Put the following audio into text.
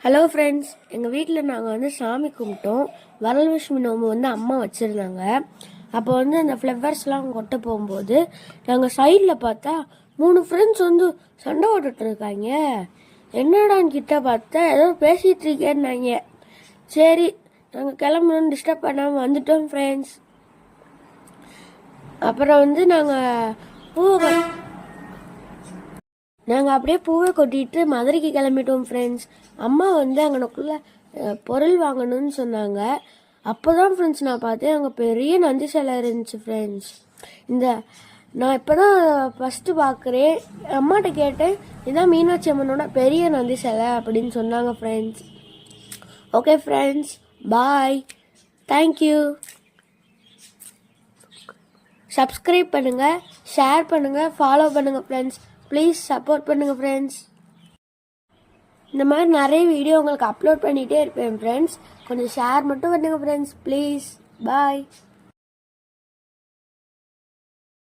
Hello friends, எங்கள் வீட்டில் நாங்கள் சாமி கும்பிட்டோம். வரலட்சுமி நோம்பு அம்மா வச்சுருந்தாங்க. அப்போ அந்த ஃப்ளவர்ஸ்லாம் கொட்ட போகும்போது நாங்கள் சைடில் பார்த்தா 3 ஃப்ரெண்ட்ஸ் சண்டை போட்டுட்டு இருக்காங்க. என்னடான்னு கிட்ட பார்த்தா ஏதோ பேசிகிட்டு இருக்கேன்னாங்க. சரி, நாங்கள் கிளம்பணும்னு டிஸ்டர்ப் பண்ணாமல் வந்துட்டோம் ஃப்ரெண்ட்ஸ். அப்புறம் நாங்கள் அப்படியே பூவை கொட்டிட்டு மதுரைக்கு கிளம்பிட்டோம் ஃப்ரெண்ட்ஸ். அம்மா அங்கனக்குள்ள பொருள் வாங்கணும்னு சொன்னாங்க. அப்போ தான் ஃப்ரெண்ட்ஸ் நான் பார்த்தேன், அங்கே பெரிய நந்தி சிலை இருந்துச்சு ஃப்ரெண்ட்ஸ். நான் இப்போ தான் ஃபஸ்ட்டு பார்க்குறேன். அம்மாட்ட கேட்டேன், இதுதான் மீனாட்சி அம்மனோட பெரிய நந்தி சிலை அப்படின்னு சொன்னாங்க ஃப்ரெண்ட்ஸ். ஓகே ஃப்ரெண்ட்ஸ், பாய், தேங்க்யூ. சப்ஸ்கிரைப் பண்ணுங்கள், ஷேர் பண்ணுங்கள், ஃபாலோ பண்ணுங்கள் ஃப்ரெண்ட்ஸ். ப்ளீஸ் சப்போர்ட் பண்ணுங்கள் ஃப்ரெண்ட்ஸ். இந்த மாதிரி நிறைய வீடியோ உங்களுக்கு அப்லோட் பண்ணிகிட்டே இருப்பேன் ஃப்ரெண்ட்ஸ். கொஞ்சம் ஷேர் மட்டும் பண்ணுங்கள் ஃப்ரெண்ட்ஸ் ப்ளீஸ். பாய்.